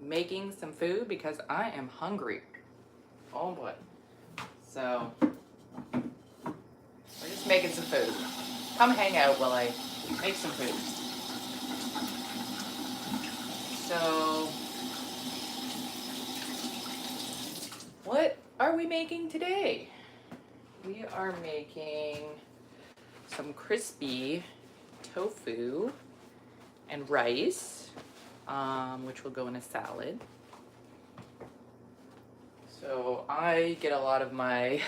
making some food because I am hungry. Oh boy. So, we're just making some food. Come hang out while I make some food. So, what are we making today? We are making some crispy tofu and rice, which will go in a salad. So I get a lot of my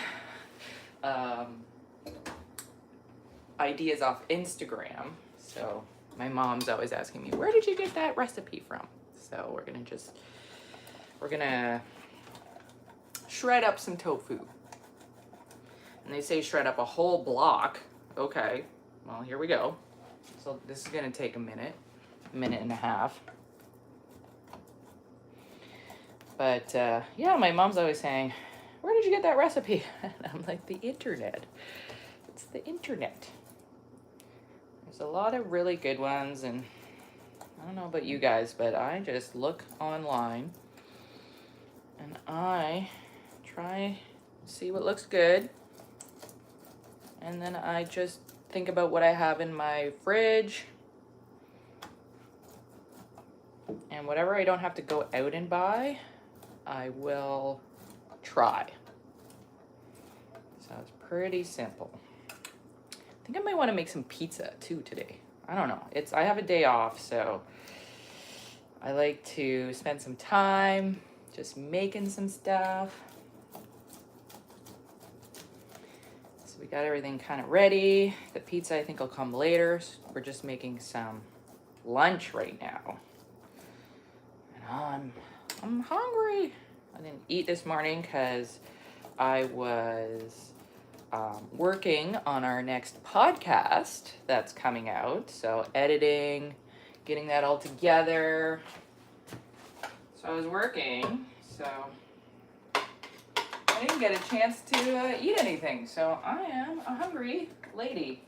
ideas off Instagram. So my mom's always asking me, where did you get that recipe from? So we're gonna shred up some tofu. And they say shred up a whole block. Okay, well, here we go. So this is gonna take a minute and a half. But yeah, my mom's always saying, where did you get that recipe? And I'm like, the internet. It's the internet. There's a lot of really good ones, and I don't know about you guys, but I just look online and I try to see what looks good. And then I just think about what I have in my fridge. And whatever I don't have to go out and buy, I will try. So it's pretty simple. I think I might want to make some pizza too today. I don't know. I have a day off, so I like to spend some time just making some stuff. So we got everything kind of ready. The pizza I think will come later. We're just making some lunch right now. And I'm hungry. I didn't eat this morning because I was working on our next podcast that's coming out. So editing, getting that all together. So I was working, so I didn't get a chance to eat anything. So I am a hungry lady.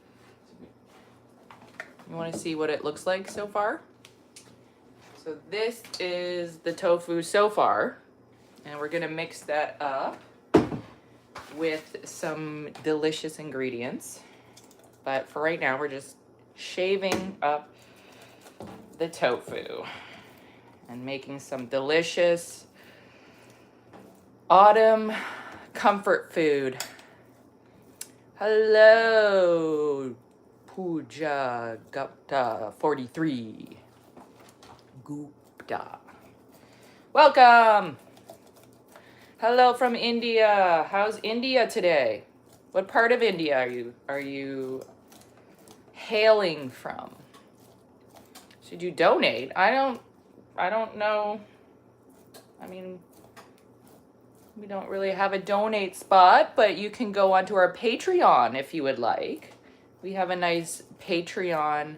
You want to see what it looks like so far? So this is the tofu so far, and we're gonna mix that up with some delicious ingredients. But for right now, we're just shaving up the tofu and making some delicious autumn comfort food. Hello, Pooja Gupta 43. Gupta. Welcome. Hello from India. How's India today? What part of India are you hailing from? Should you donate? I don't know. I mean, we don't really have a donate spot, but you can go onto our Patreon if you would like. We have a nice Patreon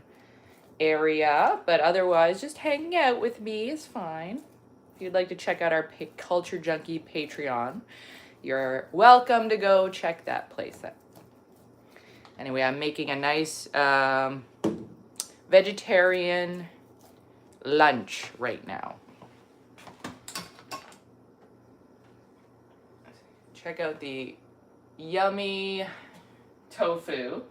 area, but otherwise just hanging out with me is fine. If you'd like to check out our Culture Junkie Patreon, you're welcome to go check that place out. Anyway, I'm making a nice vegetarian lunch right now. Check out the yummy tofu.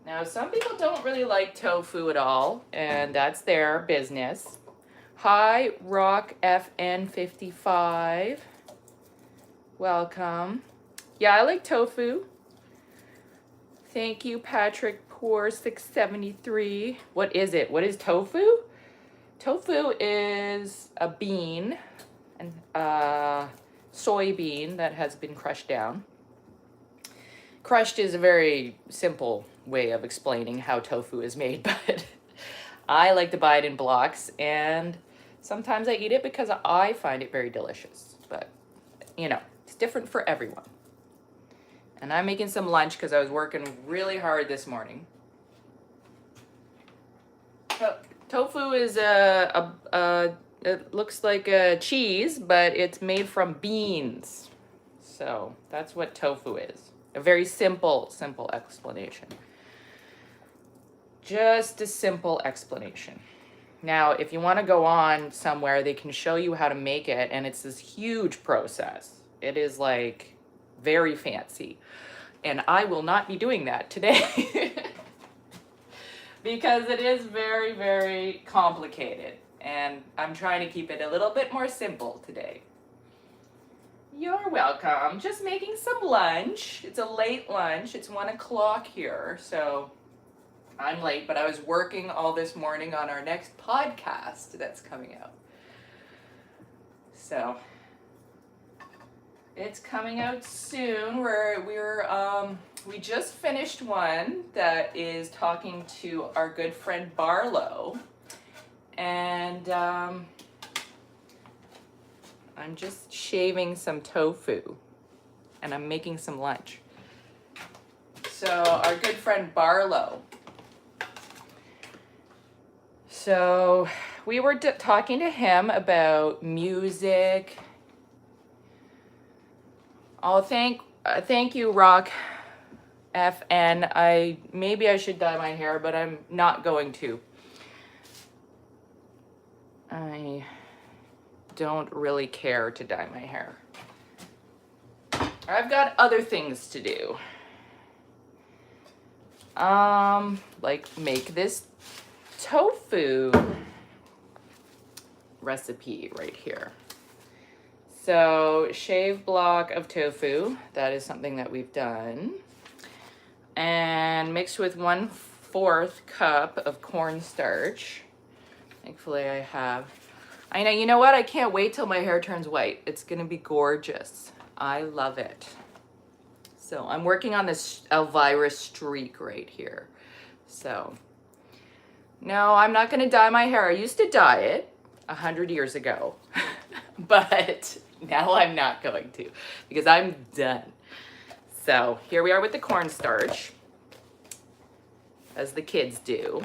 Now, some people don't really like tofu at all, and that's their business. Hi, Rock FN55. Welcome. Yeah, I like tofu. Thank you, Patrick Poor 673. What is it? What is tofu? Tofu is a bean, and soybean that has been crushed down. Crushed is a very simple way of explaining how tofu is made, but I like to buy it in blocks, and sometimes I eat it because I find it very delicious. But, you know, it's different for everyone. And I'm making some lunch because I was working really hard this morning. So, tofu is it looks like a cheese, but it's made from beans. So that's what tofu is. A very simple explanation. Just a simple explanation. Now, if you want to go on somewhere, they can show you how to make it, and it's this huge process. It is like very fancy. And I will not be doing that today because it is very, very complicated. And I'm trying to keep it a little bit more simple today. You're welcome. Just making some lunch. It's a late lunch. It's 1 o'clock here, so I'm late, but I was working all this morning on our next podcast that's coming out. So it's coming out soon. We just finished one that is talking to our good friend Barlow, and I'm just shaving some tofu, and I'm making some lunch. So our good friend Barlow. So we were talking to him about music. Oh, thank you, Rock FN. Maybe I should dye my hair, but I'm not going to. I don't really care to dye my hair. I've got other things to do. Like make this tofu recipe right here. So shaved block of tofu, that is something that we've done. And mixed with 1/4 cup of cornstarch. Thankfully I have. I know, you know what? I can't wait till my hair turns white. It's gonna be gorgeous. I love it. So I'm working on this Elvira streak right here. So no, I'm not gonna dye my hair. I used to dye it 100 years ago, but now I'm not going to because I'm done. So here we are with the cornstarch, as the kids do.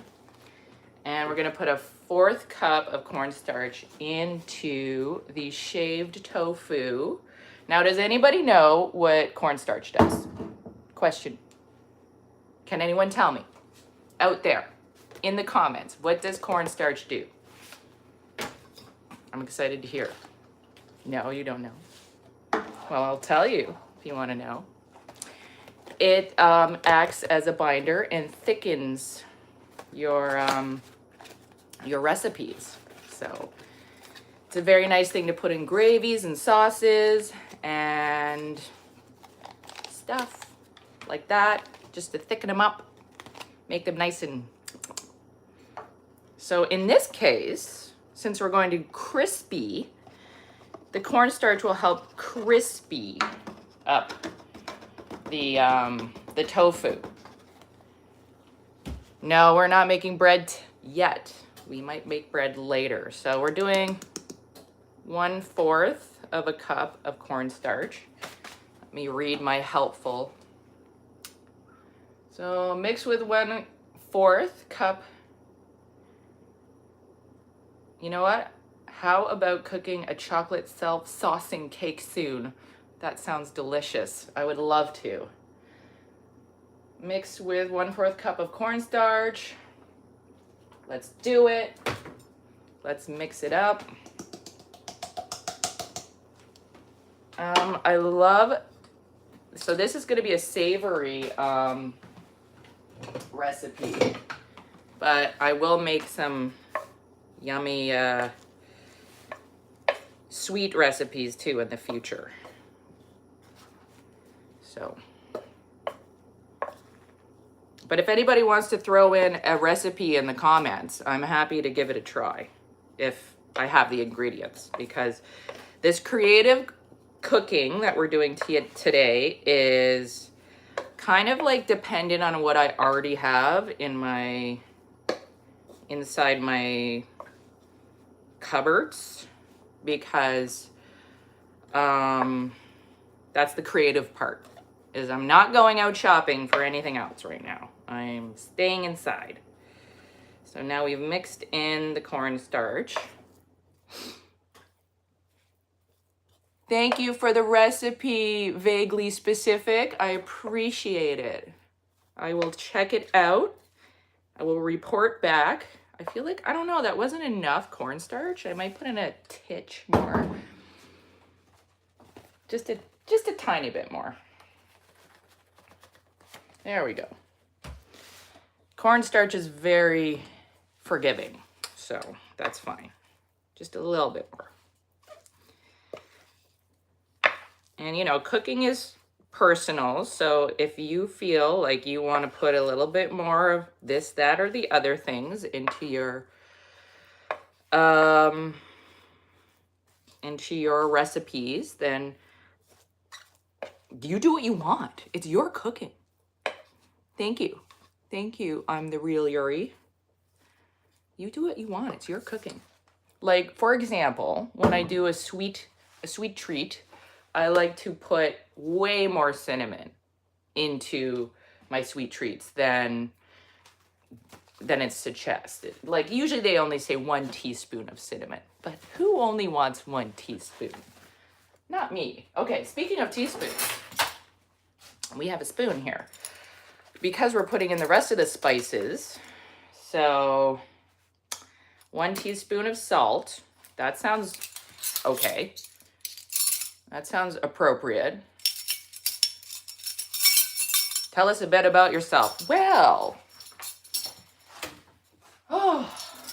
And we're gonna put a 1/4 cup of cornstarch into the shaved tofu. Now, does anybody know what cornstarch does? Question. Can anyone tell me? Out there, in the comments, what does cornstarch do? I'm excited to hear. No, you don't know. Well, I'll tell you if you want to know. It acts as a binder and thickens your recipes. So it's a very nice thing to put in gravies and sauces and stuff like that, just to thicken them up, make them nice and... So in this case, since we're going to crispy, the cornstarch will help crispy up the tofu. No, we're not making bread yet. We might make bread later. So we're doing 1/4 of a cup of cornstarch. Let me read my helpful. So mix with 1/4 cup. You know what? How about cooking a chocolate self-saucing cake soon? That sounds delicious. I would love to. Mix with 1/4 cup of cornstarch. Let's do it. Let's mix it up. I love, so this is gonna be a savory recipe, but I will make some yummy sweet recipes too in the future. So, but if anybody wants to throw in a recipe in the comments, I'm happy to give it a try if I have the ingredients, because this creative cooking that we're doing today is kind of like dependent on what I already have in inside my cupboards, because that's the creative part, is I'm not going out shopping for anything else right now. I'm staying inside. So now we've mixed in the cornstarch. Thank you for the recipe, Vaguely Specific. I appreciate it. I will check it out. I will report back. I feel like, I don't know, that wasn't enough cornstarch. I might put in a titch more. Just a tiny bit more. There we go. Cornstarch is very forgiving, so that's fine. Just a little bit more. And you know, cooking is personal, so if you feel like you want to put a little bit more of this, that, or the other things into your recipes, then you do what you want. It's your cooking. Thank you. Thank you. I'm the real Yuri. You do what you want. It's your cooking. Like, for example, when I do a sweet treat, I like to put way more cinnamon into my sweet treats than it's suggested. Like, usually they only say 1 teaspoon of cinnamon, but who only wants 1 teaspoon? Not me. Okay, speaking of teaspoons, we have a spoon here because we're putting in the rest of the spices. So 1 teaspoon of salt. That sounds okay. That sounds appropriate. Tell us a bit about yourself. Well,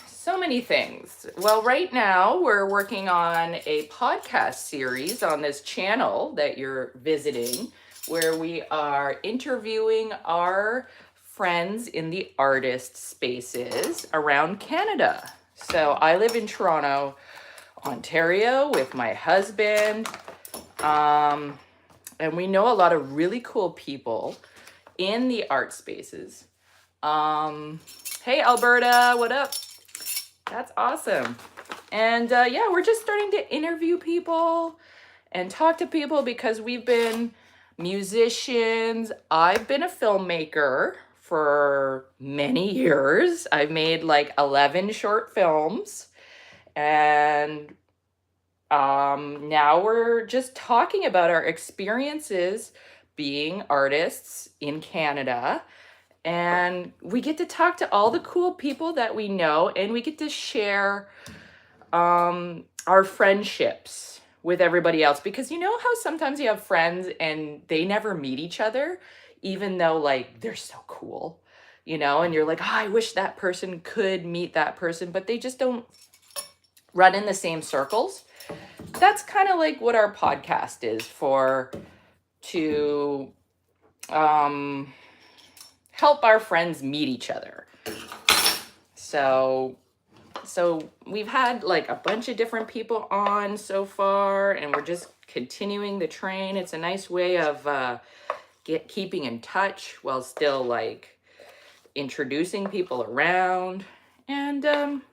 so many things. Well, right now we're working on a podcast series on this channel that you're visiting, where we are interviewing our friends in the artist spaces around Canada. So I live in Toronto, Ontario with my husband. And we know a lot of really cool people in the art spaces. Hey, Alberta, what up? That's awesome. And yeah, we're just starting to interview people and talk to people because we've been musicians. I've been a filmmaker for many years. I've made like 11 short films. And now we're just talking about our experiences being artists in Canada. And we get to talk to all the cool people that we know, and we get to share our friendships with everybody else. Because you know how sometimes you have friends and they never meet each other, even though like they're so cool, you know, and you're like, oh, I wish that person could meet that person, but they just don't run in the same circles. That's kind of like what our podcast is for, to help our friends meet each other. So we've had like a bunch of different people on so far, and we're just continuing the train. It's a nice way of keeping in touch while still like introducing people around. And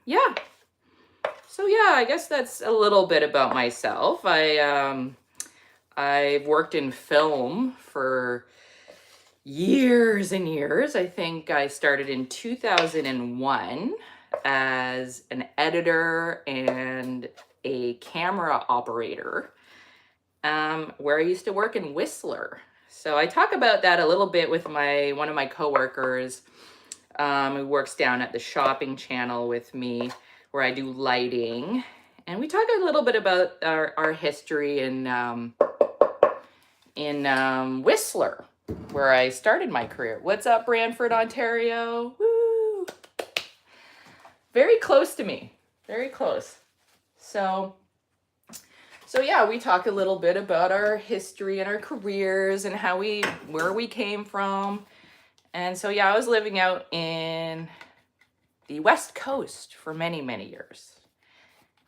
yeah. So yeah, I guess that's a little bit about myself. I've worked in film for years and years. I think I started in 2001 as an editor and a camera operator, where I used to work in Whistler. So I talk about that a little bit with one of my coworkers, who works down at the shopping channel with me, where I do lighting. And we talk a little bit about our history in Whistler, where I started my career. What's up, Brantford, Ontario? Woo! Very close to me. Very close. So yeah, we talk a little bit about our history and our careers and where we came from. And so yeah, I was living out in the West Coast for many, many years.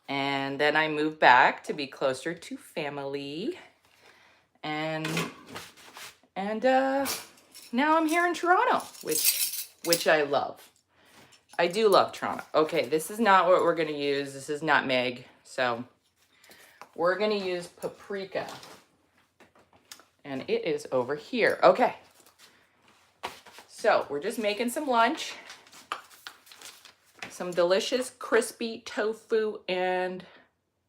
And then I moved back to be closer to family. And now I'm here in Toronto, which I love. I do love Toronto. Okay, this is not what we're going to use. This is nutmeg. So we're going to use paprika. And it is over here. Okay. So we're just making some lunch. Some delicious crispy tofu and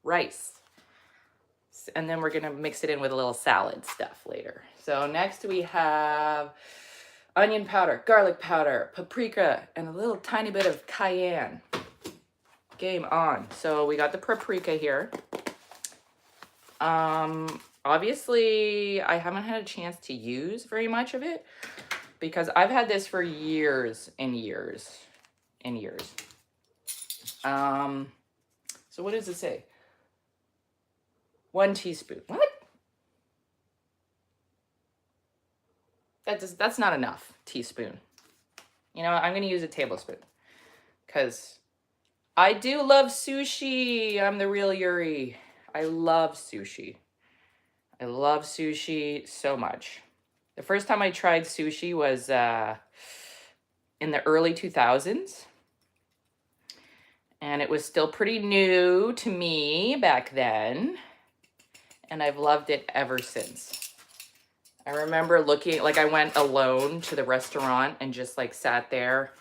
rice. And then we're going to mix it in with a little salad stuff later. So next we have onion powder, garlic powder, paprika, and a little tiny bit of cayenne. Game on. So we got the paprika here. Obviously, I haven't had a chance to use very much of it because I've had this for years and years and years. So what does it say? 1 teaspoon. What? That's not enough teaspoon. You know, I'm going to use a tablespoon because I do love sushi. I'm the real Yuri. I love sushi. I love sushi so much. The first time I tried sushi was in the early 2000s. And it was still pretty new to me back then. And I've loved it ever since. I remember looking, like I went alone to the restaurant and just like sat there.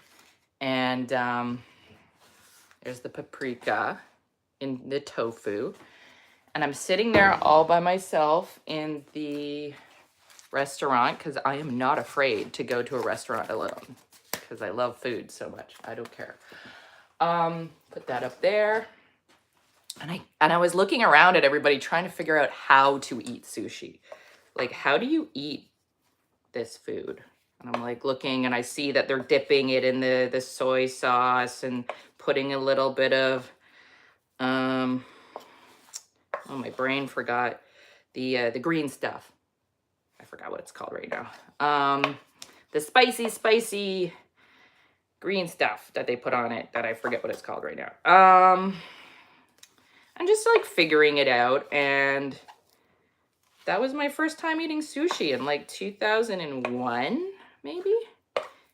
And there's the paprika in the tofu. And I'm sitting there all by myself in the restaurant because I am not afraid to go to a restaurant alone because I love food so much. I don't care. Put that up there. And I was looking around at everybody trying to figure out how to eat sushi. Like, how do you eat this food? And I'm like looking and I see that they're dipping it in the soy sauce and putting a little bit of, oh, my brain forgot the green stuff. I forgot what it's called right now. The spicy green stuff that they put on it that I forget what it's called right now. I'm just like figuring it out, and that was my first time eating sushi in like 2001, maybe?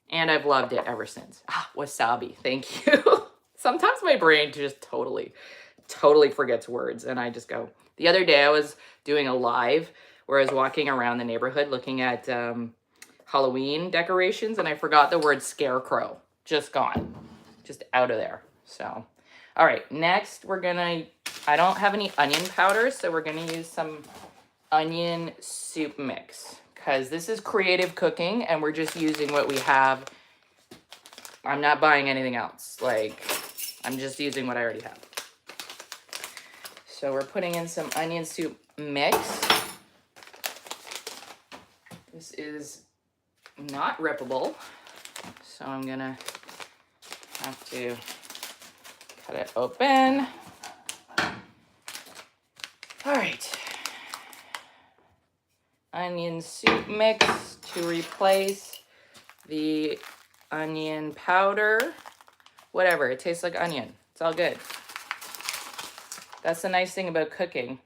And I've loved it ever since. Wasabi, thank you. Sometimes my brain just totally forgets words, and I just go. The other day I was doing a live where I was walking around the neighborhood looking at Halloween decorations, and I forgot the word scarecrow. Just gone. Just out of there. So, all right, next we're gonna, I don't have any onion powder, so we're gonna use some onion soup mix because this is creative cooking and we're just using what we have. I'm not buying anything else. Like, I'm just using what I already have. So we're putting in some onion soup mix. This is not rippable, so I'm gonna have to cut it open. All right. Onion soup mix to replace the onion powder. Whatever, it tastes like onion. It's all good. That's the nice thing about cooking,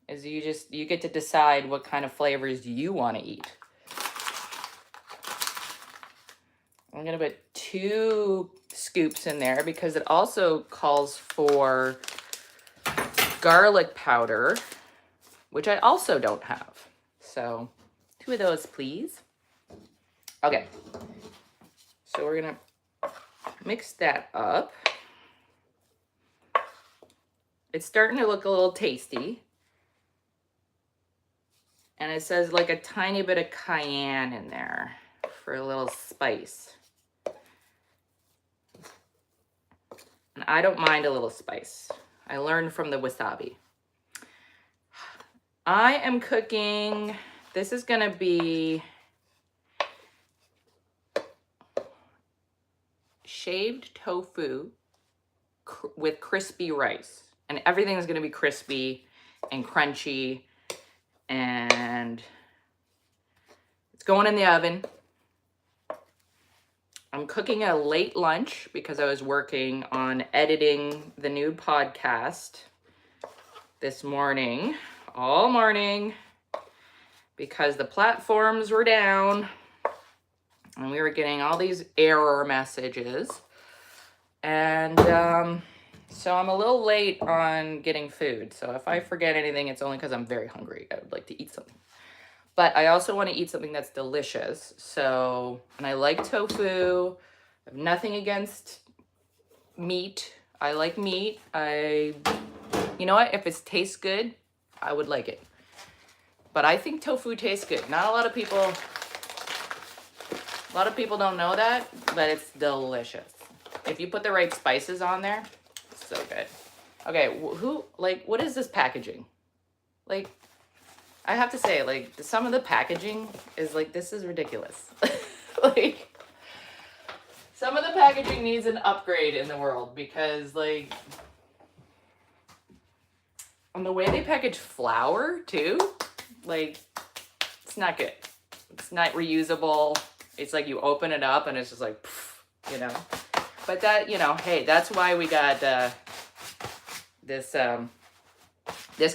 is you get to decide what kind of flavors you want to eat. I'm gonna put 2 scoops in there because it also calls for garlic powder, which I also don't have. So 2 of those, please. Okay, so we're gonna mix that up. It's starting to look a little tasty. And it says like a tiny bit of cayenne in there for a little spice. And I don't mind a little spice. I learned from the wasabi. I am cooking, this is gonna be shaved tofu with crispy rice. And everything is gonna be crispy and crunchy, and it's going in the oven. I'm cooking a late lunch because I was working on editing the new podcast this morning, all morning, because the platforms were down and we were getting all these error messages. And so I'm a little late on getting food. So if I forget anything, it's only because I'm very hungry. I would like to eat something. But I also want to eat something that's delicious. So, and I like tofu. I have nothing against meat. I like meat. You know what? If it tastes good, I would like it. But I think tofu tastes good. Not a lot of people A lot of people don't know that, but it's delicious. If you put the right spices on there, it's so good. Okay, what is this packaging? Like, I have to say, like, some of the packaging is like, this is ridiculous. Like, some of the packaging needs an upgrade in the world because, like, and the way they package flour, too, like, it's not good. It's not reusable. It's like you open it up and it's just like, poof, you know. But that, you know, hey, that's why we got this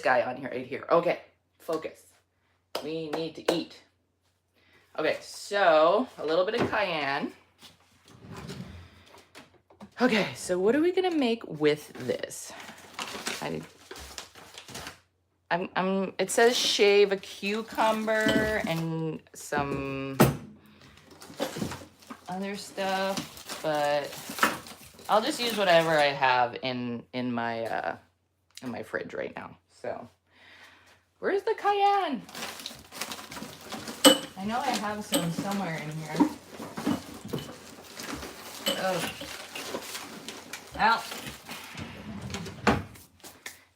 guy on here, right here. Okay, focus. We need to eat. Okay, so a little bit of cayenne. Okay, so what are we gonna make with this? It says shave a cucumber and some other stuff, but I'll just use whatever I have in my fridge right now. So, where's the cayenne? I know I have some somewhere in here. Oh, well,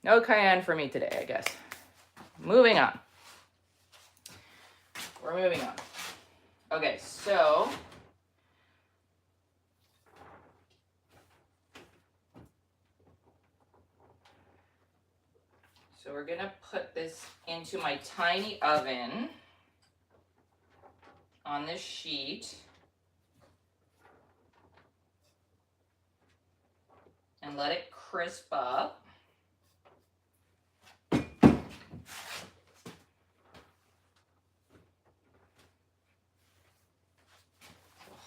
no cayenne for me today, I guess. Moving on. We're moving on. Okay, so we're gonna put this into my tiny oven on this sheet. And let it crisp up.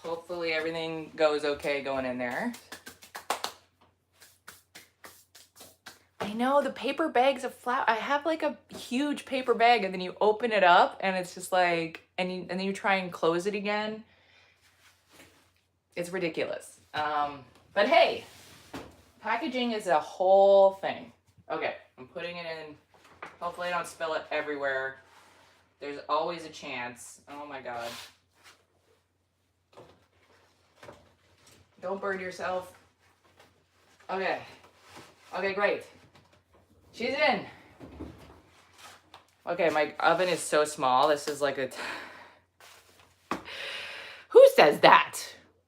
Hopefully everything goes okay going in there. I know the paper bags of flour. I have like a huge paper bag and then you open it up and it's just like, and then you try and close it again. It's ridiculous. But hey, packaging is a whole thing. Okay, I'm putting it in. Hopefully I don't spill it everywhere. There's always a chance. Oh my God. Don't burn yourself. Okay. Okay, great. She's in. Okay, my oven is so small. This is like a... Who says that?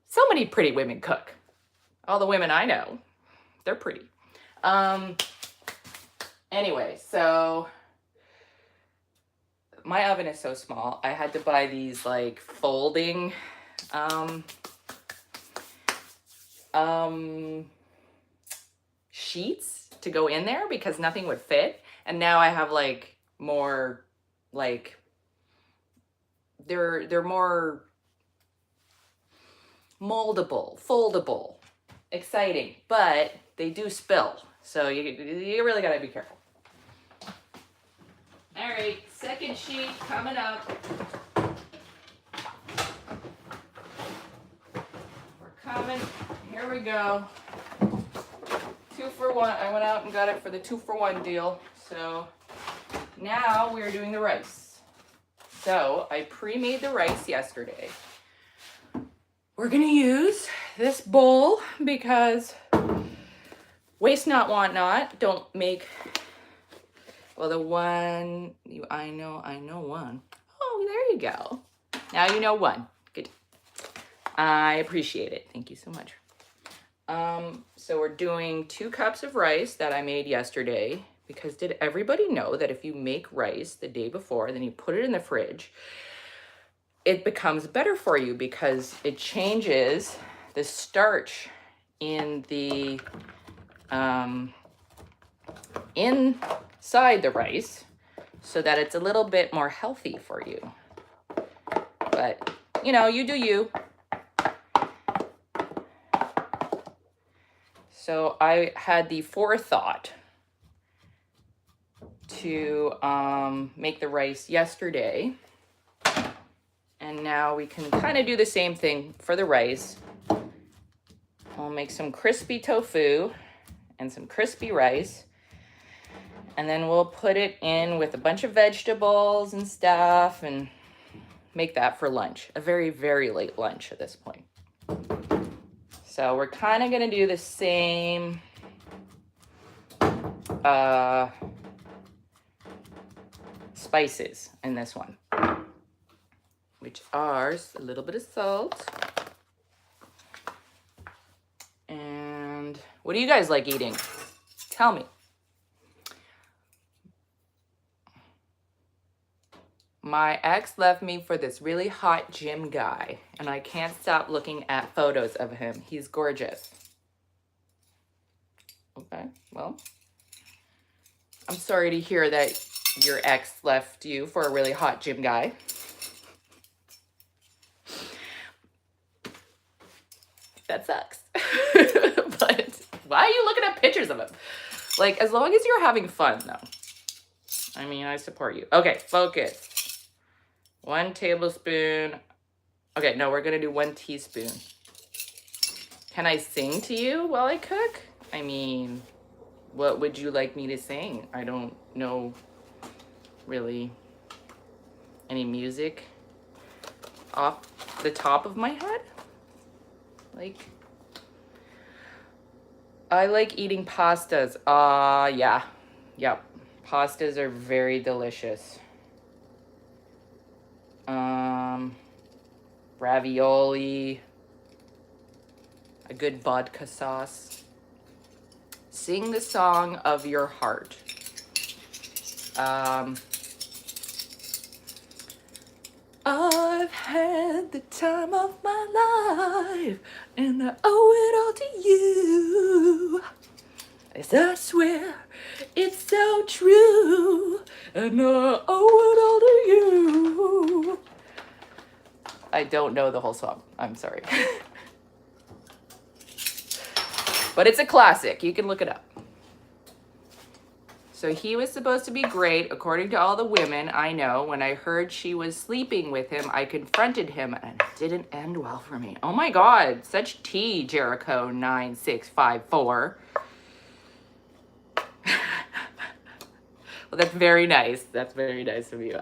So many pretty women cook. All the women I know, they're pretty. Anyway, so my oven is so small. I had to buy these like folding sheets to go in there because nothing would fit. And now I have like more like they're more moldable, foldable, exciting, but they do spill. So you really gotta be careful. All right, second sheet coming up. We're coming. Here we go. 2 for 1. I went out and got it for the 2 for 1 deal. So now we're doing the rice. So I pre-made the rice yesterday. We're gonna use this bowl because waste not, want not. Don't make, well, the one, I know one. Oh, there you go. Now you know one. Good. I appreciate it. Thank you so much. So we're doing 2 cups of rice that I made yesterday because did everybody know that if you make rice the day before, then you put it in the fridge, it becomes better for you because it changes the starch in the inside the rice so that it's a little bit more healthy for you. But, you know, you do you. So I had the forethought to make the rice yesterday. And now we can kind of do the same thing for the rice. I'll make some crispy tofu and some crispy rice. And then we'll put it in with a bunch of vegetables and stuff. And make that for lunch. A very, very late lunch at this point. So we're kind of going to do the same spices in this one, which are a little bit of salt. And what do you guys like eating? Tell me. My ex left me for this really hot gym guy, and I can't stop looking at photos of him. He's gorgeous. Okay, well, I'm sorry to hear that your ex left you for a really hot gym guy. That sucks. But why are you looking at pictures of him? Like, as long as you're having fun, though. I mean, I support you. Okay, focus. 1 tablespoon. Okay, no, we're going to do 1 teaspoon. Can I sing to you while I cook? I mean, what would you like me to sing? I don't know really any music off the top of my head. Like, I like eating pastas. Yeah. Yep. Pastas are very delicious. Ravioli, a good vodka sauce. Sing the song of your heart. I've had the time of my life, and I owe it all to you. As I swear it's so true, and I owe it all to you. I don't know the whole song. I'm sorry. But it's a classic. You can look it up. So he was supposed to be great, according to all the women I know. When I heard she was sleeping with him, I confronted him, and it didn't end well for me. Oh my God, such tea, Jericho 9654. Well, that's very nice. That's very nice of you.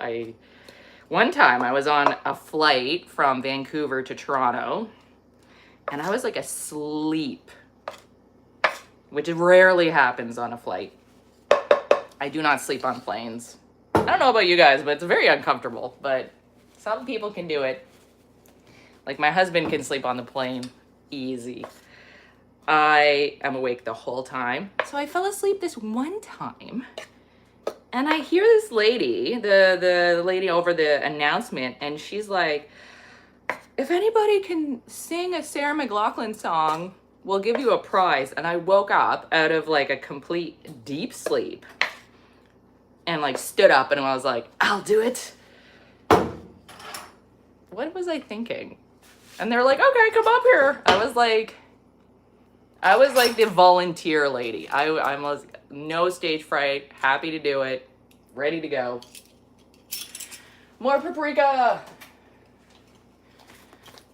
One time I was on a flight from Vancouver to Toronto, and I was like asleep, which rarely happens on a flight. I do not sleep on planes. I don't know about you guys, but it's very uncomfortable, but some people can do it. Like my husband can sleep on the plane easy. I am awake the whole time. So I fell asleep this one time, and I hear this lady, the lady over the announcement, and she's like, if anybody can sing a Sarah McLachlan song, we'll give you a prize. And I woke up out of like a complete deep sleep and like stood up and I was like, I'll do it. What was I thinking? And they're like, okay, come up here. I was like the volunteer lady. I was no stage fright, happy to do it, ready to go. More paprika.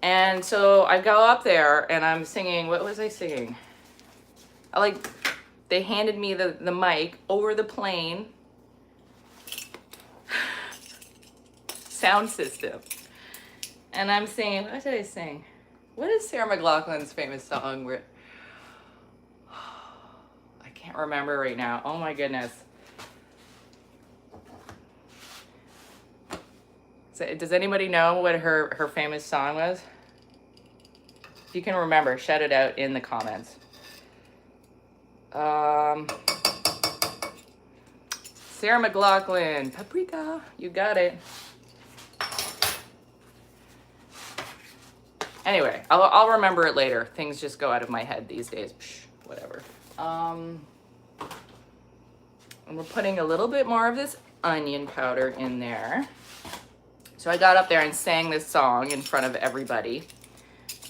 And so I go up there and I'm singing, what was I singing? They handed me the mic over the plane. Sound system. And I'm singing, what did I sing? What is Sarah McLachlan's famous song where, I can't remember right now. Oh my goodness. So, does anybody know what her famous song was? If you can remember, shout it out in the comments. Sarah McLachlan, Paprika, you got it. Anyway, I'll remember it later. Things just go out of my head these days. Psh, whatever. And we're putting a little bit more of this onion powder in there. So I got up there and sang this song in front of everybody.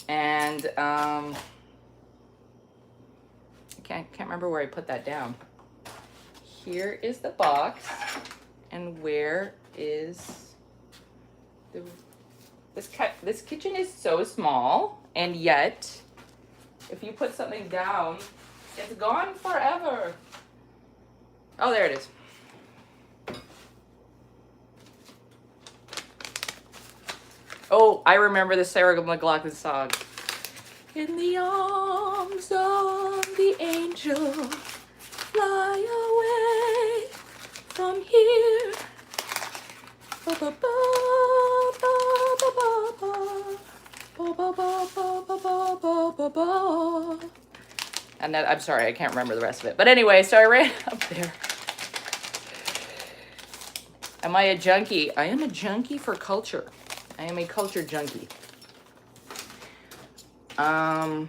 And I can't remember where I put that down. Here is the box. And where is the... This kitchen is so small, and yet, if you put something down, it's gone forever. Oh, there it is. Oh, I remember the Sarah McLachlan song. In the arms of the angel, fly away from here. Ba, ba, ba, ba, ba, ba, ba, ba, ba, ba, ba, ba, ba, ba. And that, I'm sorry, I can't remember the rest of it. But anyway, so I ran up there. Am I a junkie? I am a junkie for culture. I am a culture junkie. That's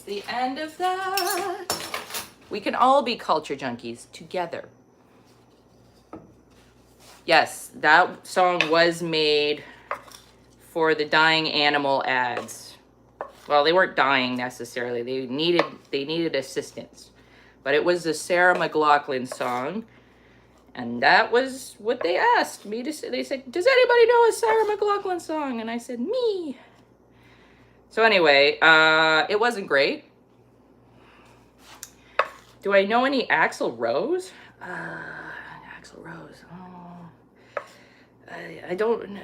the end of that. We can all be culture junkies together. Yes, that song was made for the dying animal ads. Well, they weren't dying necessarily. They needed assistance. But it was the Sarah McLachlan song. And that was what they asked me to say. They said, does anybody know a Sarah McLachlan song? And I said, me. So anyway, it wasn't great. Do I know any Axl Rose? Axl Rose. Oh, I don't.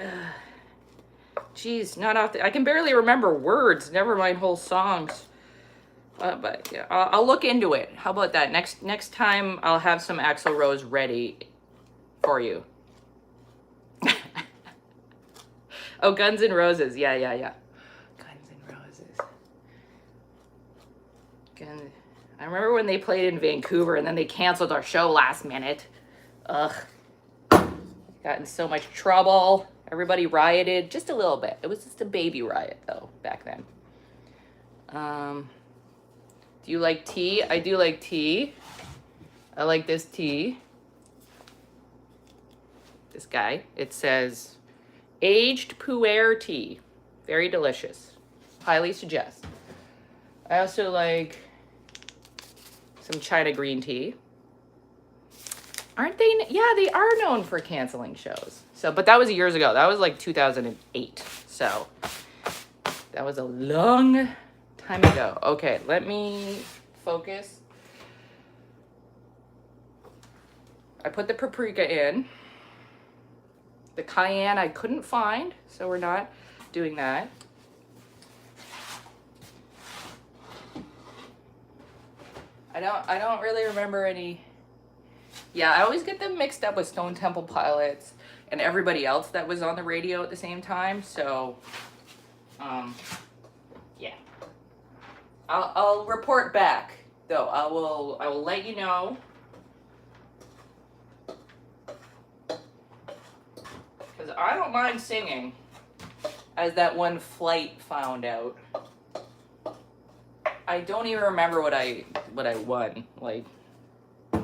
Geez, not off. I can barely remember words. Never mind whole songs. But yeah, I'll look into it. How about that? Next time I'll have some Axl Rose ready for you. Oh, Guns N' Roses. Yeah. Guns N' Roses. I remember when they played in Vancouver and then they canceled our show last minute. Ugh. Got in so much trouble. Everybody rioted just a little bit. It was just a baby riot though back then. Do you like tea? I do like tea. I like this tea. This guy. It says aged pu'er tea. Very delicious. Highly suggest. I also like some China green tea. Aren't they? Yeah, they are known for canceling shows. So, but that was years ago. That was like 2008. So that was a long time ago. Okay, let me focus. I put the paprika in. The cayenne I couldn't find, so we're not doing that. I don't really remember any. Yeah, I always get them mixed up with Stone Temple Pilots and everybody else that was on the radio at the same time. So, yeah. I'll report back though. I will let you know. Because I don't mind singing, as that one flight found out. I don't even remember what I won, like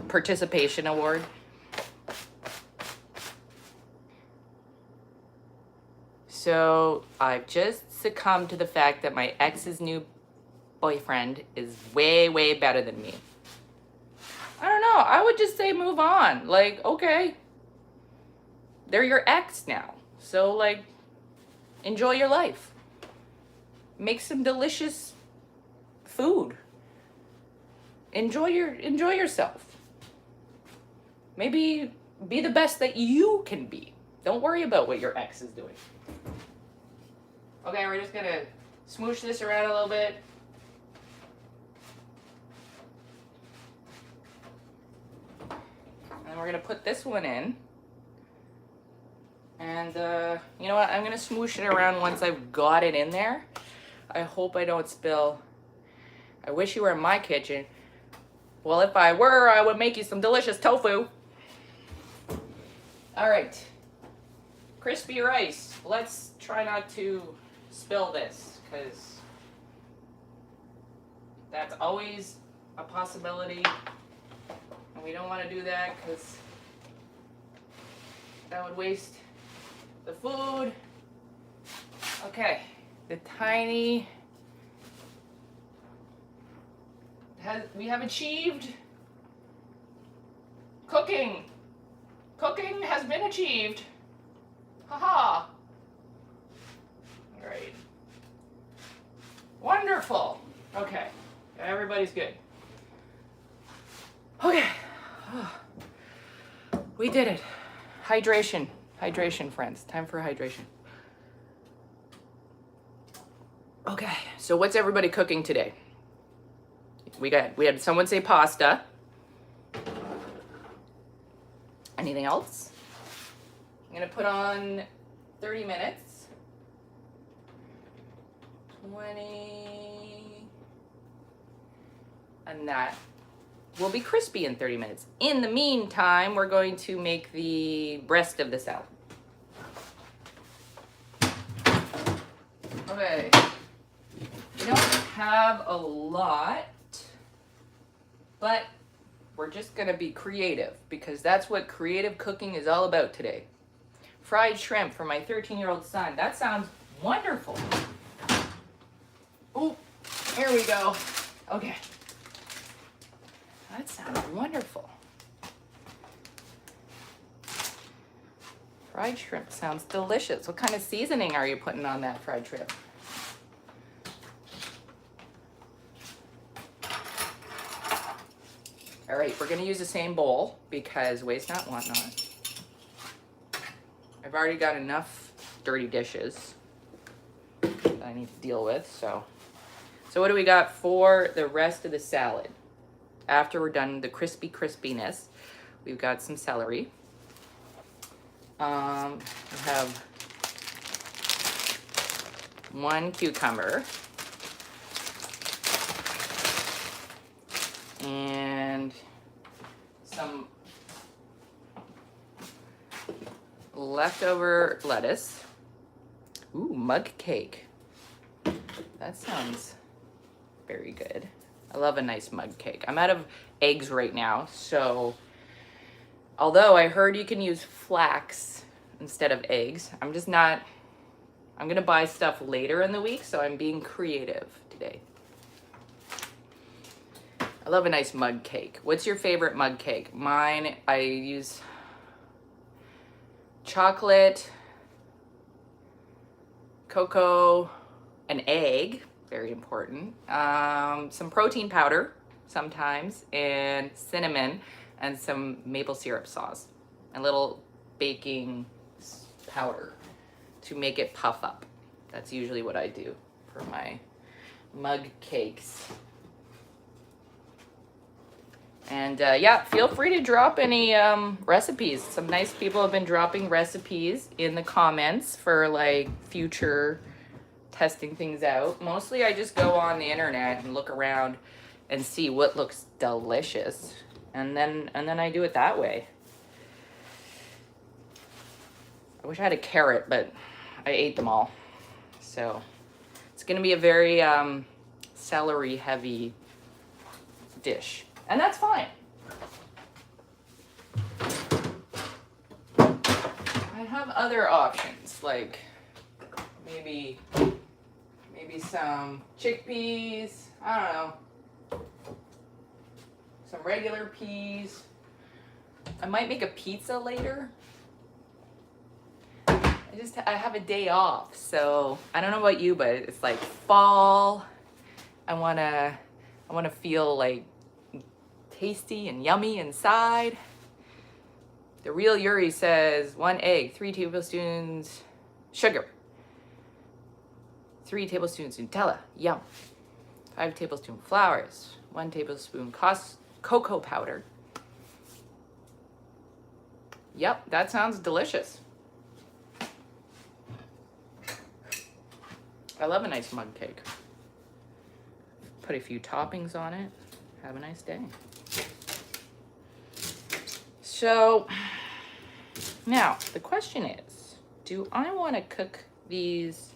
participation award. So I've just succumbed to the fact that my ex's new boyfriend is way, way better than me. I don't know. I would just say move on. Like, okay. They're your ex now. So, like, enjoy your life. Make some delicious food. Enjoy yourself. Maybe be the best that you can be. Don't worry about what your ex is doing. Okay, we're just gonna smoosh this around a little bit. And we're gonna put this one in. And you know what? I'm gonna smoosh it around once I've got it in there. I hope I don't spill. I wish you were in my kitchen. Well, if I were, I would make you some delicious tofu. All right. Crispy rice. Let's try not to spill this, because that's always a possibility. And we don't want to do that, because that would waste the food. Okay. The tiny... we have achieved cooking. Cooking has been achieved. Haha. All right. Wonderful. Okay. Everybody's good. Okay. We did it. Hydration. Hydration, friends. Time for hydration. Okay, so what's everybody cooking today? We had someone say pasta. Anything else? I'm gonna put on 30 minutes. 20. And that will be crispy in 30 minutes. In the meantime, we're going to make the rest of the salad. Okay. We don't have a lot, but we're just gonna be creative because that's what creative cooking is all about today. Fried shrimp for my 13-year-old son. That sounds wonderful. Oh, here we go. Okay. That sounds wonderful. Fried shrimp sounds delicious. What kind of seasoning are you putting on that fried shrimp? All right, we're gonna use the same bowl because waste not, want not. I've already got enough dirty dishes that I need to deal with, so what do we got for the rest of the salad? After we're done the crispiness, we've got some celery. We have 1 cucumber. And some leftover lettuce. Ooh, mug cake. That sounds very good. I love a nice mug cake. I'm out of eggs right now, so although I heard you can use flax instead of eggs, I'm gonna buy stuff later in the week, so I'm being creative today. I love a nice mug cake. What's your favorite mug cake? Mine, I use chocolate, cocoa, an egg, very important, some protein powder sometimes, and cinnamon, and some maple syrup sauce, and little baking powder to make it puff up. That's usually what I do for my mug cakes. And yeah, feel free to drop any recipes. Some nice people have been dropping recipes in the comments for like future testing things out. Mostly I just go on the internet and look around and see what looks delicious. And then I do it that way. I wish I had a carrot, but I ate them all. So it's gonna be a very celery heavy dish. And that's fine. I have other options, like maybe some chickpeas, I don't know, some regular peas. I might make a pizza later. I have a day off, so I don't know about you, but it's like fall. I wanna feel like tasty and yummy inside. The real Yuri says 1 egg, 3 tablespoons sugar, 3 tablespoons Nutella, yum. 5 tablespoon flours, 1 tablespoon cocoa powder. Yep, that sounds delicious. I love a nice mug cake. Put a few toppings on it. Have a nice day. So now the question is, do I want to cook these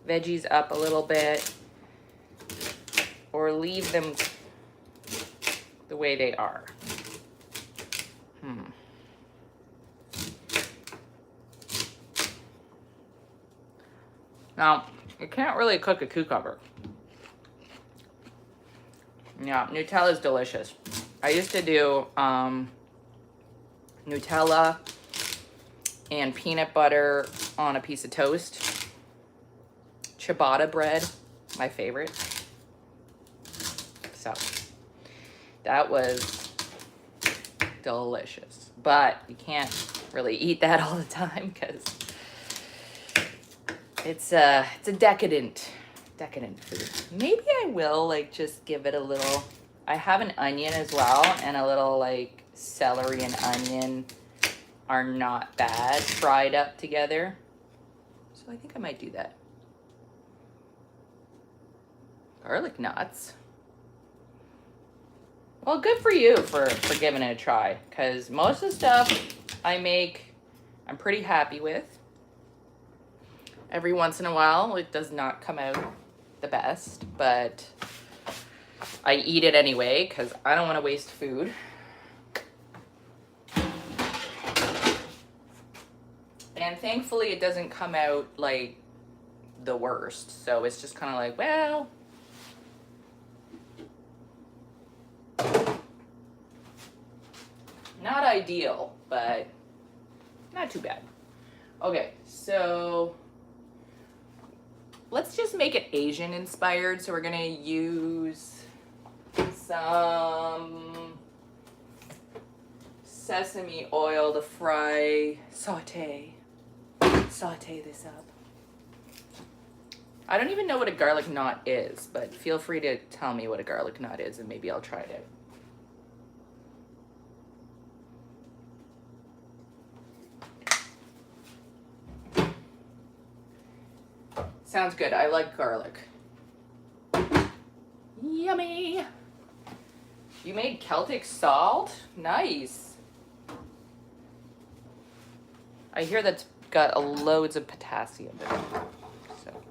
veggies up a little bit or leave them the way they are? Now, you can't really cook a cucumber. Yeah, Nutella is delicious. I used to do Nutella and peanut butter on a piece of toast. Ciabatta bread, my favorite. So, that was delicious. but you can't really eat that all the time because it's a decadent food. Maybe I will like just give it a little. I have an onion as well, and a little like celery and onion are not bad fried up together. So I think I might do that. Garlic knots. Well, good for you for giving it a try, because most of the stuff I make, I'm pretty happy with. Every once in a while, it does not come out the best, but I eat it anyway, because I don't want to waste food. And thankfully, it doesn't come out like the worst. So it's just kind of like, well, not ideal, but not too bad. Okay, so let's just make it Asian inspired. So we're gonna use some sesame oil to saute this up. I don't even know what a garlic knot is, but feel free to tell me what a garlic knot is and maybe I'll try it out. Sounds good. I like garlic. Yummy. You made Celtic salt? Nice. I hear that's got loads of potassium in it. So,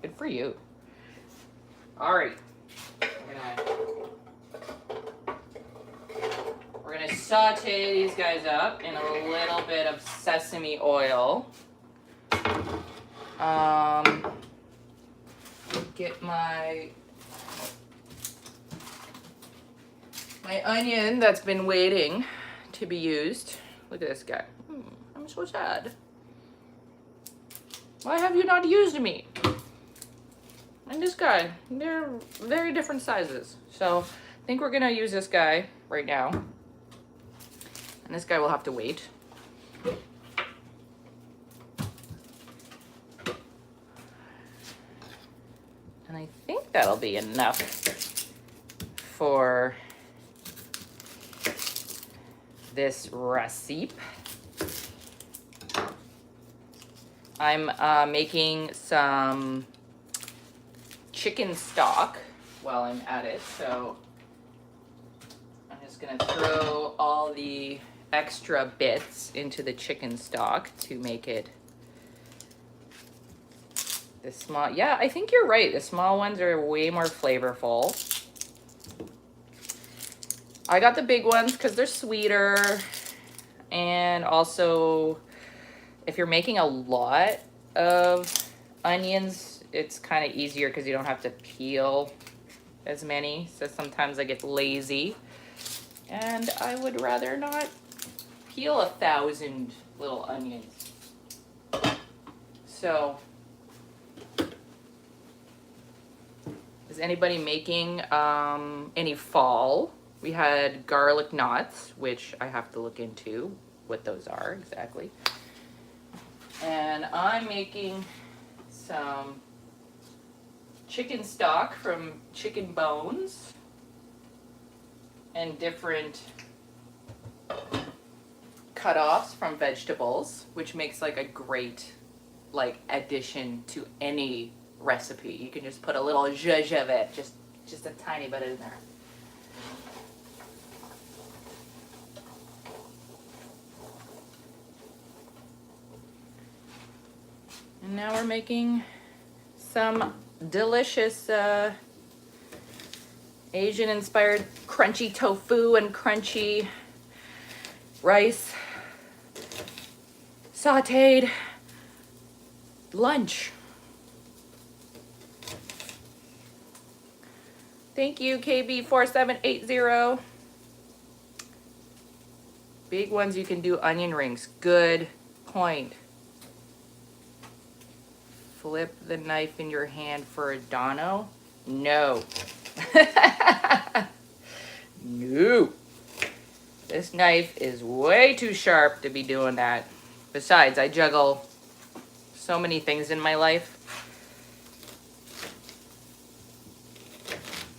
good for you. All right. We're gonna saute these guys up in a little bit of sesame oil. Get my onion that's been waiting to be used. Look at this guy. I'm so sad. Why have you not used me? And this guy, they're very different sizes. So I think we're gonna use this guy right now. And this guy will have to wait. And I think that'll be enough for this recipe. I'm making some chicken stock while I'm at it, so I'm just gonna throw all the extra bits into the chicken stock to make it the small. Yeah, I think you're right. The small ones are way more flavorful. I got the big ones because they're sweeter, and also if you're making a lot of onions, it's kind of easier because you don't have to peel as many. So sometimes I get lazy and I would rather not peel 1,000 little onions. So is anybody making any fall? We had garlic knots, which I have to look into what those are exactly. And I'm making some chicken stock from chicken bones and different cut-offs from vegetables, which makes like a great like addition to any recipe. You can just put a little zhuzh of it, just a tiny bit in there. And now we're making some delicious Asian-inspired crunchy tofu and crunchy rice sauteed lunch. Thank you, KB4780. Big ones you can do onion rings. Good point. Flip the knife in your hand for a dono? No. No. This This knife is way too sharp to be doing that. Besides, I juggle so many things in my life.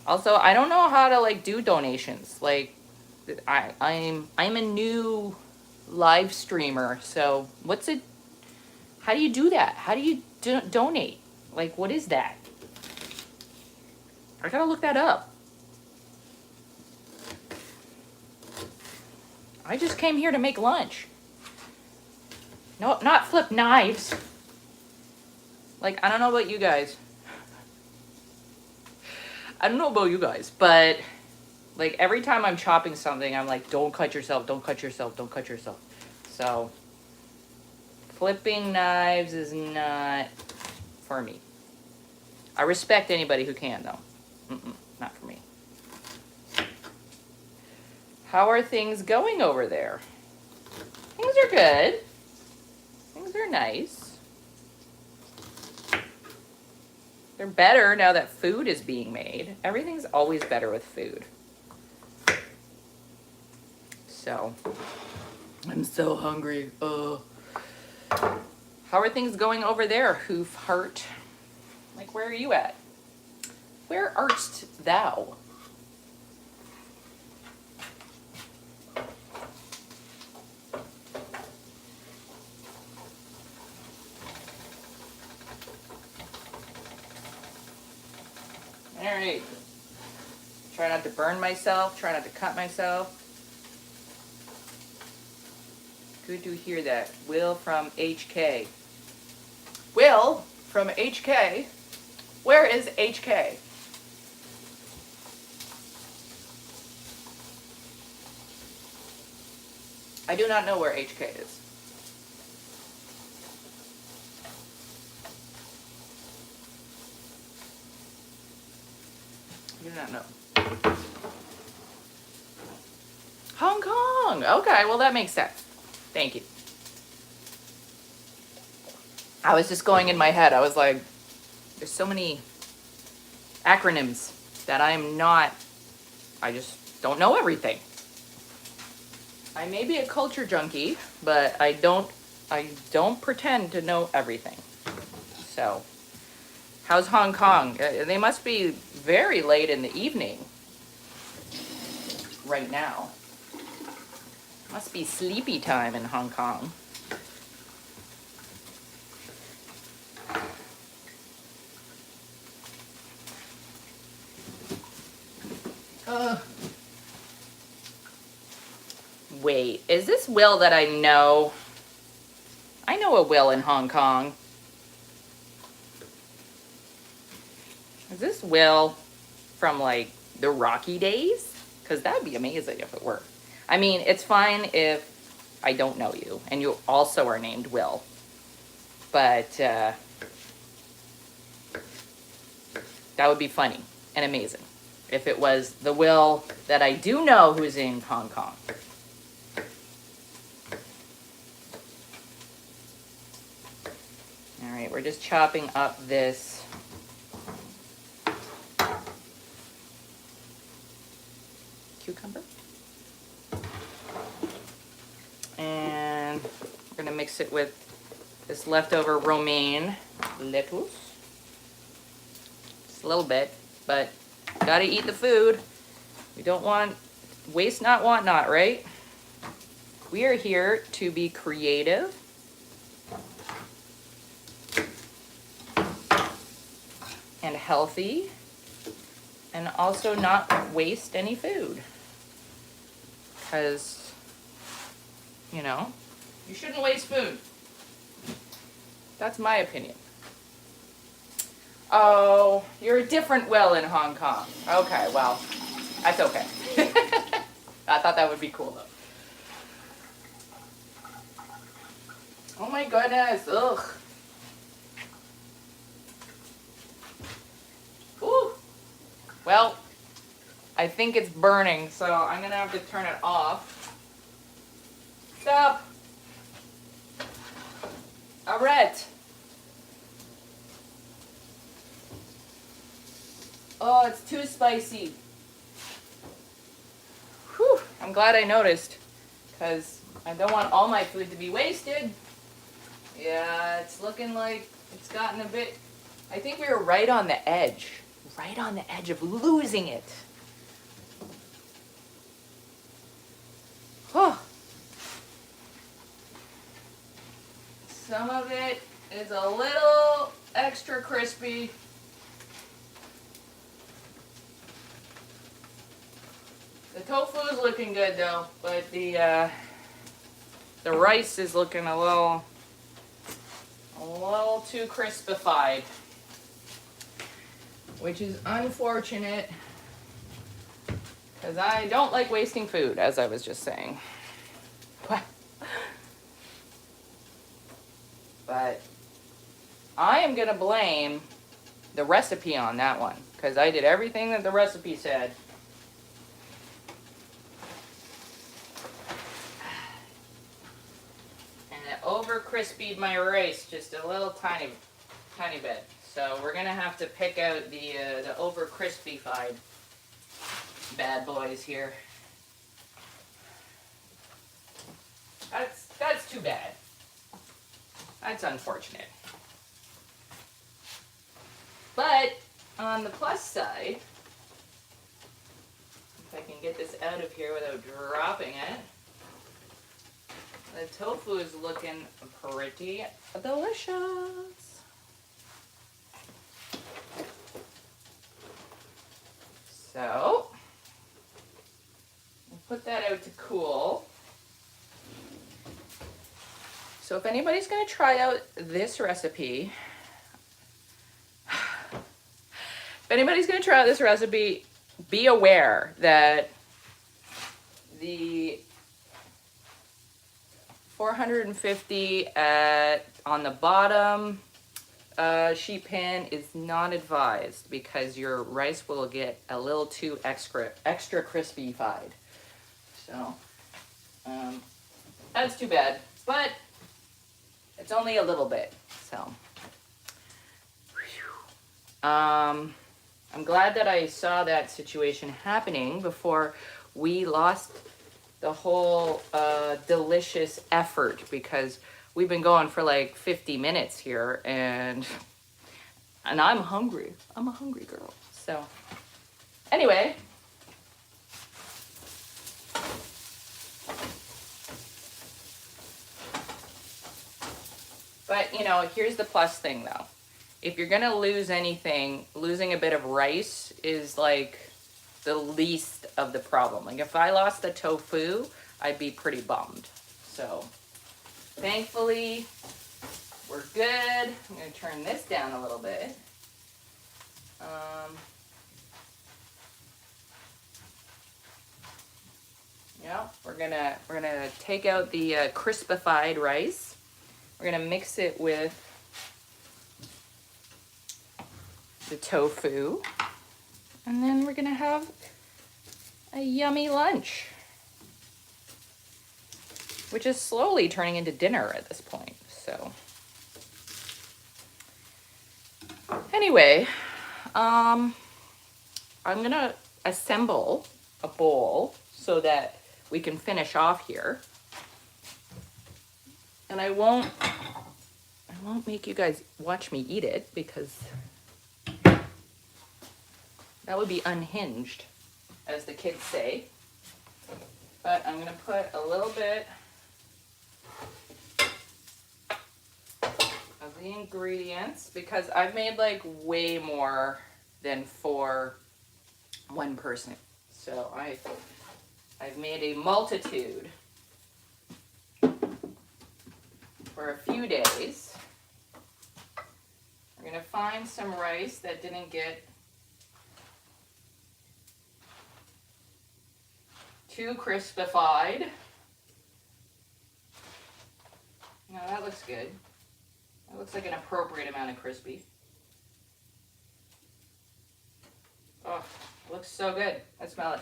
Also, I don't know how to like do donations. Like, I'm a new live streamer, so what's it? How do you do that? How do you donate? Like, what is that? I gotta look that up. I just came here to make lunch. No, not flip knives. Like, I don't know about you guys. I don't know about you guys, but like every time I'm chopping something, I'm like, don't cut yourself, don't cut yourself, don't cut yourself. So, flipping knives is not for me. I respect anybody who can, though. Not for me. How are things going over there? Things are good. Things are nice. They're better now that food is being made. Everything's always better with food. So, I'm so hungry. How are things going over there, Hoof Heart? Like, where are you at? Where art'st thou? All right. Try not to burn myself. Try not to cut myself. Good to hear that. Will from HK. Will from HK. Where is HK? I do not know where HK is. I do not know. Hong Kong. Okay, well that makes sense. Thank you. I was just going in my head. I was like, there's so many acronyms that I just don't know everything. I may be a culture junkie, but I don't pretend to know everything. So, how's Hong Kong? They must be very late in the evening right now. Must be sleepy time in Hong Kong. Wait, is this Will that I know? I know a Will in Hong Kong. Is this Will from like the Rocky days? Because that'd be amazing if it were. I mean, it's fine if I don't know you and you also are named Will. But that would be funny and amazing if it was the Will that I do know who's in Hong Kong. All right, we're just chopping up this cucumber. And we're gonna mix it with this leftover romaine lettuce. Just a little bit, but gotta eat the food. We don't want, waste not, want not, right? We are here to be creative. And healthy. And also not waste any food. Because, you know, you shouldn't waste food. That's my opinion. Oh, you're a different Will in Hong Kong. Okay, well, that's okay. I thought that would be cool, though. Oh my goodness, ugh. Ooh. Well, I think it's burning, so I'm gonna have to turn it off. Stop. Arrête. Oh, it's too spicy. Whew, I'm glad I noticed. because I don't want all my food to be wasted. Yeah, it's looking like it's gotten a bit, I think we were right on the edge of losing it. Oh. Some of it is a little extra crispy. The tofu is looking good though, but the rice is looking a little too crispified, which is unfortunate because I don't like wasting food, as I was just saying. But I am gonna blame the recipe on that one because I did everything that the recipe said. And it over crispied my rice just a little tiny bit. So we're gonna have to pick out the over crispified bad boys here. That's too bad. That's unfortunate. But on the plus side, if I can get this out of here without dropping it, the tofu is looking pretty delicious. So, we'll put that out to cool. So if anybody's going to try out this recipe, be aware that the 450 on the bottom sheet pan is not advised because your rice will get a little too extra crispy-fied. So that's too bad, but it's only a little bit. So I'm glad that I saw that situation happening before we lost the whole delicious effort, because we've been going for like 50 minutes here and I'm hungry. I'm a hungry girl. So anyway, but you know, here's the plus thing though. If you're gonna lose anything, losing a bit of rice is like the least of the problem. Like if I lost the tofu, I'd be pretty bummed. So thankfully, we're good. I'm gonna turn this down a little bit. Yeah, we're gonna take out the crispified rice. We're gonna mix it with the tofu, and then we're gonna have a yummy lunch, which is slowly turning into dinner at this point. So anyway, I'm gonna assemble a bowl so that we can finish off here, and I won't make you guys watch me eat it because that would be unhinged, as the kids say. But I'm gonna put a little bit of the ingredients because I've made like way more than for one person. So I've made a multitude for a few days. We're gonna find some rice that didn't get too crispified. No, that looks good. That looks like an appropriate amount of crispy. Oh, it looks so good. I smell it.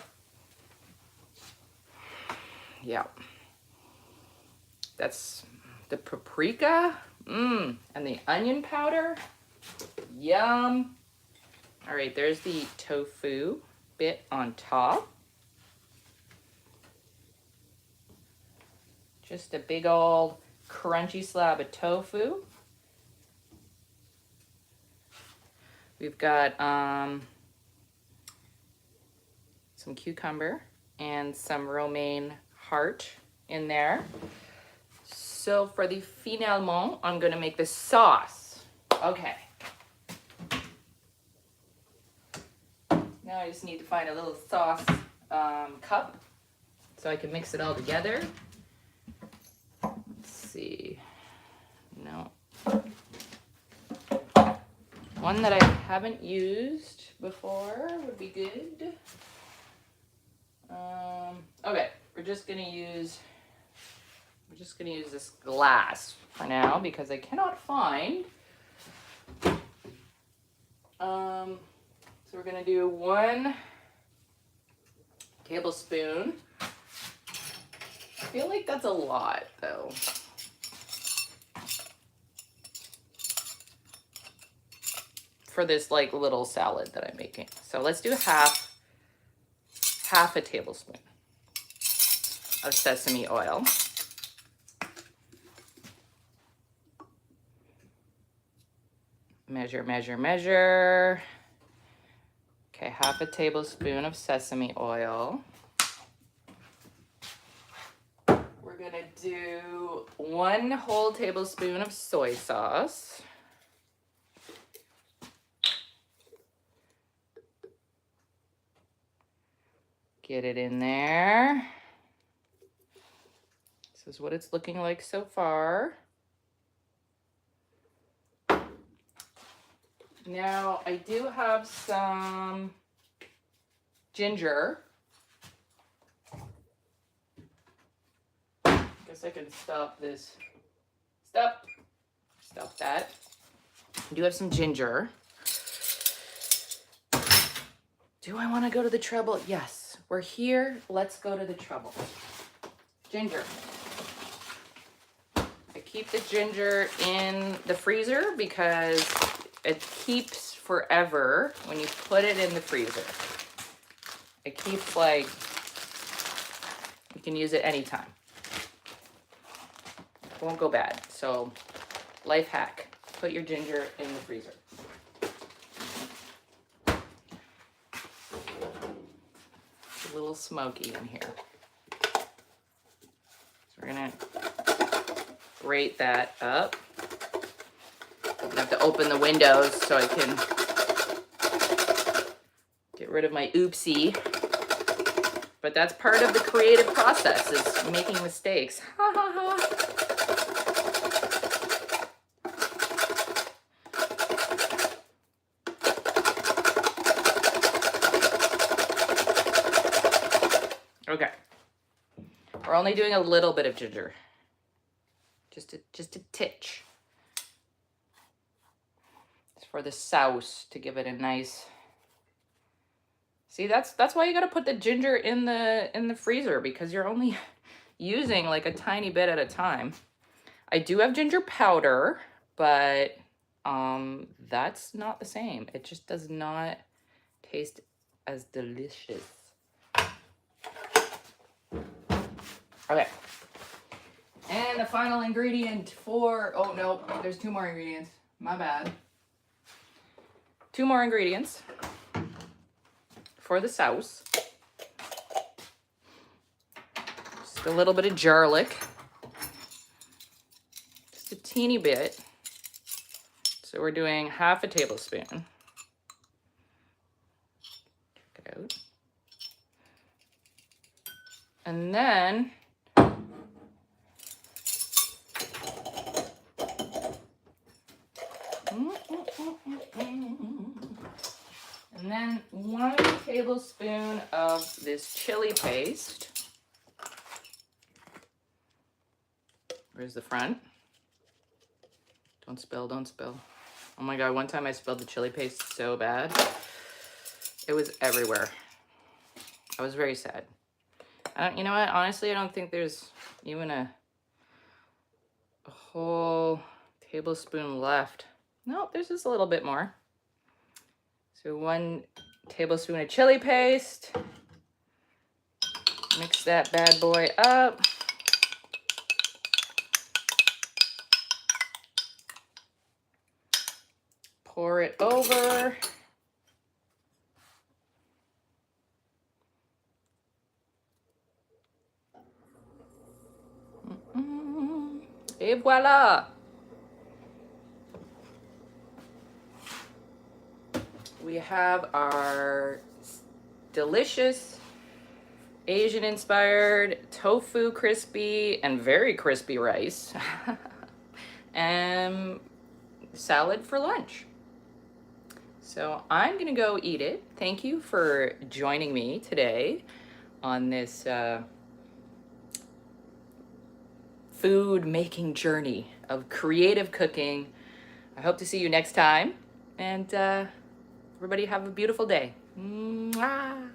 Yeah. That's the paprika. And the onion powder. Yum. All right, there's the tofu bit on top. Just a big old crunchy slab of tofu. We've got some cucumber and some romaine heart in there. So for the finalement, I'm gonna make the sauce. Okay. Now I just need to find a little sauce cup so I can mix it all together. Let's see. No. One that I haven't used before would be good. Okay, we're just gonna use this glass for now because I cannot find. So we're gonna do 1 tablespoon. I feel like that's a lot though. For this like little salad that I'm making. So let's do half a tablespoon of sesame oil. Measure, measure, measure. Okay, half a tablespoon of sesame oil. We're gonna do 1 whole tablespoon of soy sauce. Get it in there. This is what it's looking like so far. Now, I do have some ginger. Guess I can stop this. Stop that. I do have some ginger. Do I want to go to the trouble? Yes. We're here. Let's go to the trouble. Ginger. I keep the ginger in the freezer because it keeps forever when you put it in the freezer. It keeps like, you can use it anytime. It won't go bad. So, life hack, put your ginger in the freezer. It's a little smoky in here. So we're gonna grate that up. I have to open the windows so I can get rid of my oopsie. But that's part of the creative process, is making mistakes. Ha ha ha. Okay. We're only doing a little bit of ginger. Just a titch. For the sauce to give it a nice. See, that's why you gotta put the ginger in the freezer, because you're only using like a tiny bit at a time. I do have ginger powder, but that's not the same. It just does not taste as delicious. Okay. And the final ingredient for, oh no, there's 2 more ingredients. My bad. 2 more ingredients for the sauce. Just a little bit of garlic. Just a teeny bit. So we're doing half a tablespoon. Check it out. And then And then 1 tablespoon of this chili paste. Where's the front? Don't spill, don't spill. Oh my God, one time I spilled the chili paste so bad. It was everywhere. I was very sad. You know what? Honestly, I don't think there's even a whole tablespoon left. No, there's just a little bit more. So 1 tablespoon of chili paste. Mix that bad boy up. pour it over. Et voila! We have our delicious Asian-inspired tofu crispy and very crispy rice and salad for lunch. So I'm gonna go eat it. Thank you for joining me today on this food making journey of creative cooking. I hope to see you next time, and everybody have a beautiful day. Mwah.